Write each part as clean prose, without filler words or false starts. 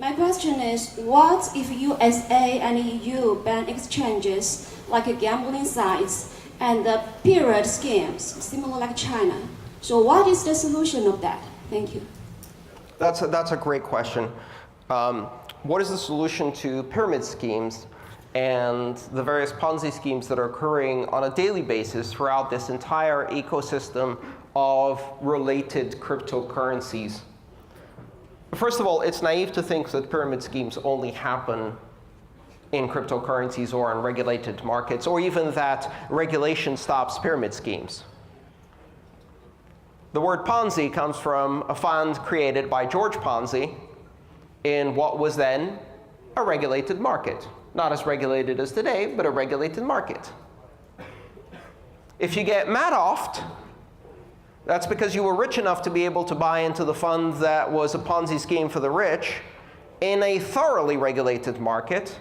My question is, what if USA and EU ban exchanges like gambling sites and the pyramid schemes, similar like China? So what is the solution of that? Thank you. That's a great question. What is the solution to pyramid schemes and the various Ponzi schemes that are occurring on a daily basis throughout this entire ecosystem of related cryptocurrencies? First of all, it's naive to think that pyramid schemes only happen in cryptocurrencies or in regulated markets, or even that regulation stops pyramid schemes. The word Ponzi comes from a fund created by George Ponzi in what was then a regulated market. Not as regulated as today, but a regulated market. If you get Madoffed, that's because you were rich enough to be able to buy into the fund that was a Ponzi scheme for the rich in a thoroughly regulated market,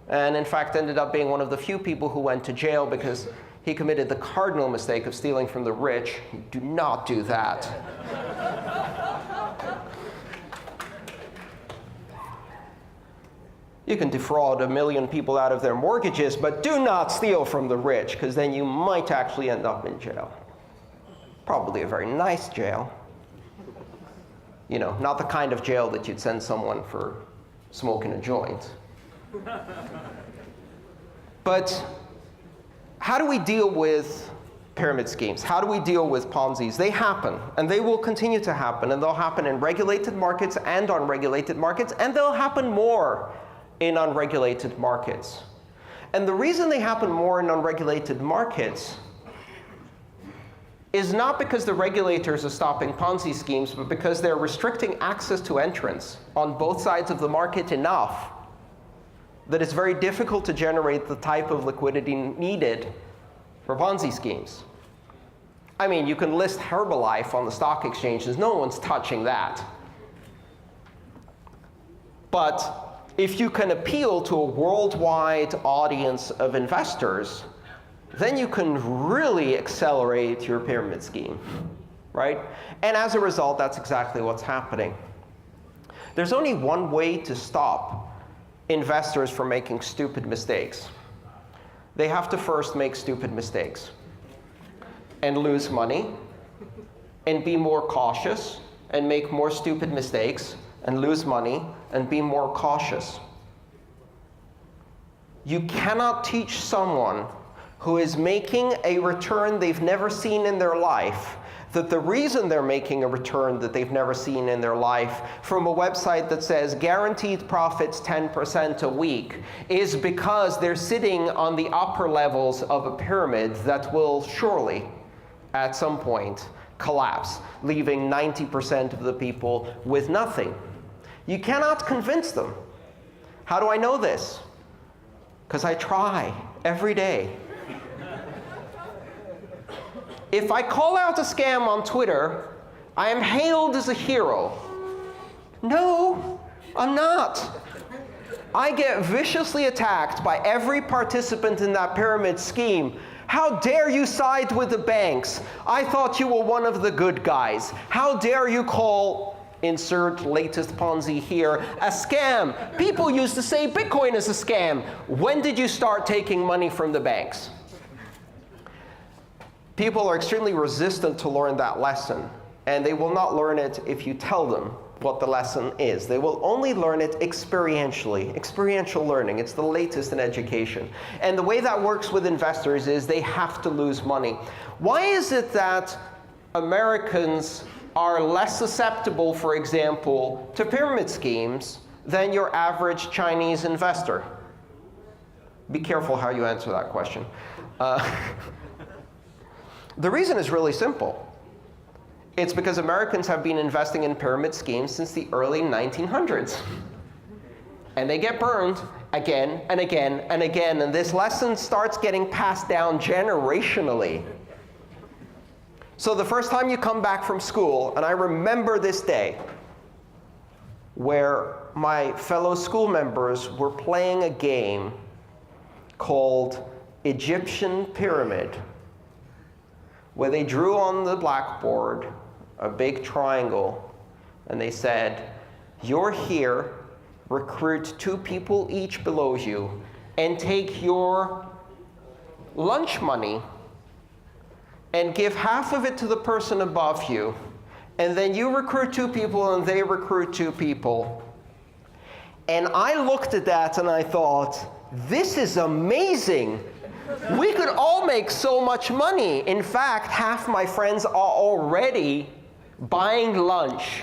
and in fact ended up being one of the few people who went to jail because he committed the cardinal mistake of stealing from the rich. Do not do that. You can defraud 1 million people out of their mortgages, but do not steal from the rich, because then you might actually end up in jail. Probably a very nice jail. You know, not the kind of jail that you'd send someone for smoking a joint. But how do we deal with pyramid schemes? How do we deal with Ponzi's? They happen, and they will continue to happen, and they'll happen in regulated markets and unregulated markets, and they'll happen more in unregulated markets. And the reason they happen more in unregulated markets is not because the regulators are stopping Ponzi schemes, but because they're restricting access to entrants on both sides of the market enough that it's very difficult to generate the type of liquidity needed for Ponzi schemes. I mean, you can list Herbalife on the stock exchanges. No one's touching that. But if you can appeal to a worldwide audience of investors, then you can really accelerate your pyramid scheme, right? And as a result, that's exactly what's happening. There's only one way to stop investors from making stupid mistakes. They have to first make stupid mistakes and lose money and be more cautious and make more stupid mistakes and lose money and be more cautious. You cannot teach someone who is making a return they've never seen in their life that the reason they're making a return that they've never seen in their life from a website that says guaranteed profits 10% a week is because they're sitting on the upper levels of a pyramid that will surely, at some point, collapse, leaving 90% of the people with nothing. You cannot convince them. How do I know this? Because I try every day. If I call out a scam on Twitter, I am hailed as a hero. No, I'm not. I get viciously attacked by every participant in that pyramid scheme. How dare you side with the banks? I thought you were one of the good guys. How dare you call, insert latest Ponzi here, a scam? People used to say Bitcoin is a scam. When did you start taking money from the banks? People are extremely resistant to learn that lesson, and they will not learn it if you tell them what the lesson is. They will only learn it experientially. Experiential learning, it's the latest in education. And the way that works with investors is they have to lose money. Why is it that Americans are less susceptible, for example, to pyramid schemes than your average Chinese investor? Be careful how you answer that question. The reason is really simple. It's because Americans have been investing in pyramid schemes since the early 1900s. And they get burned again and again and again. And this lesson starts getting passed down generationally. So the first time you come back from school, and I remember this day, where my fellow school members were playing a game called Egyptian Pyramid, where they drew on the blackboard a big triangle, and they said, you're here recruit 2 people each below you, and take your lunch money and give half of it to the person above you, and then you recruit 2 people and they recruit 2 people. And I looked at that and I thought, this is amazing. We could all make so much money. In fact, half my friends are already buying lunch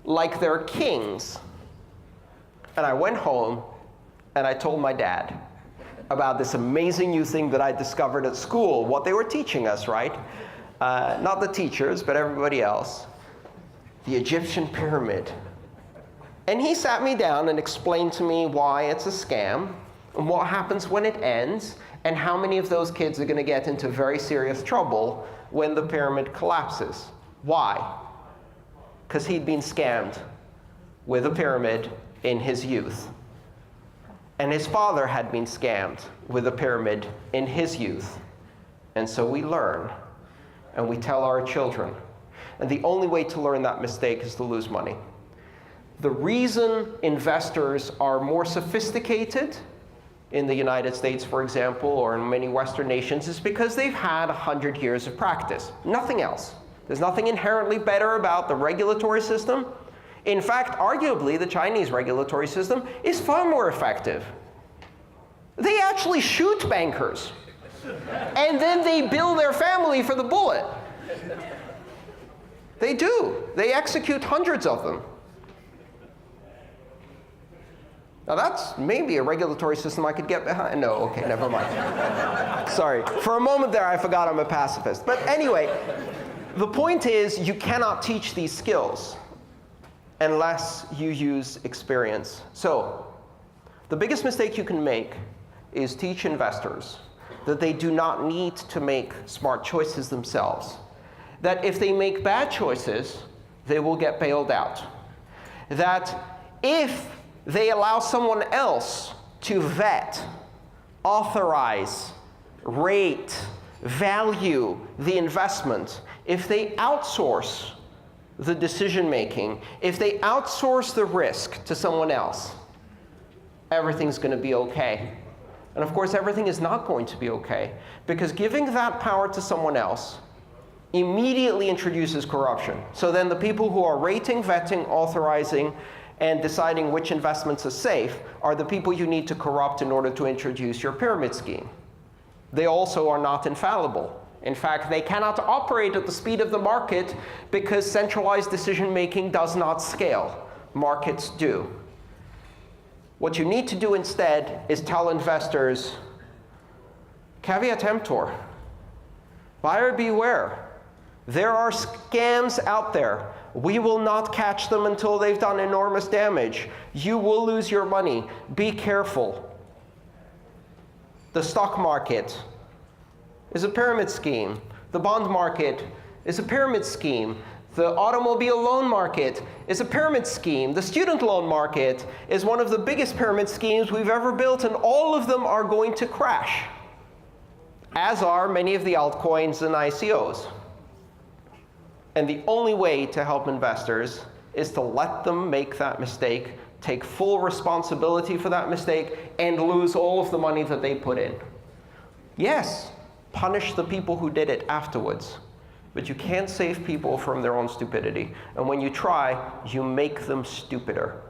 like they're kings. And I went home and I told my dad about this amazing new thing that I discovered at school, what they were teaching us, right? Not the teachers, but everybody else. The Egyptian pyramid. And he sat me down and explained to me why it's a scam, and what happens when it ends, and how many of those kids are going to get into very serious trouble when the pyramid collapses. Why? Because he'd been scammed with a pyramid in his youth. And his father had been scammed with a pyramid in his youth. And so we learn, and we tell our children. And the only way to learn that mistake is to lose money. The reason investors are more sophisticated in the United States, for example, or in many Western nations, is because they've had 100 years of practice. Nothing else. There's nothing inherently better about the regulatory system. In fact, arguably, the Chinese regulatory system is far more effective. They actually shoot bankers, and then they bill their family for the bullet. They do. They execute hundreds of them. Now that's maybe a regulatory system I could get behind. No, okay, never mind. Sorry. For a moment there, I forgot I'm a pacifist. But anyway, the point is you cannot teach these skills unless you use experience. So the biggest mistake you can make is teach investors that they do not need to make smart choices themselves. That if they make bad choices, they will get bailed out. That if they allow someone else to vet, authorize, rate, value the investment, if they outsource the decision-making, if they outsource the risk to someone else, everything's going to be okay. And of course, everything is not going to be okay, because giving that power to someone else immediately introduces corruption. So then the people who are rating, vetting, authorizing, and deciding which investments are safe are the people you need to corrupt in order to introduce your pyramid scheme. They also are not infallible. In fact, they cannot operate at the speed of the market because centralized decision-making does not scale. Markets do. What you need to do instead is tell investors, caveat emptor, buyer beware. There are scams out there. We will not catch them until they've done enormous damage. You will lose your money. Be careful. The stock market is a pyramid scheme. The bond market is a pyramid scheme. The automobile loan market is a pyramid scheme. The student loan market is one of the biggest pyramid schemes we've ever built, and all of them are going to crash, as are many of the altcoins and ICOs. And the only way to help investors is to let them make that mistake, take full responsibility for that mistake, and lose all of the money that they put in. Yes, punish the people who did it afterwards. But you can't save people from their own stupidity. And when you try, you make them stupider.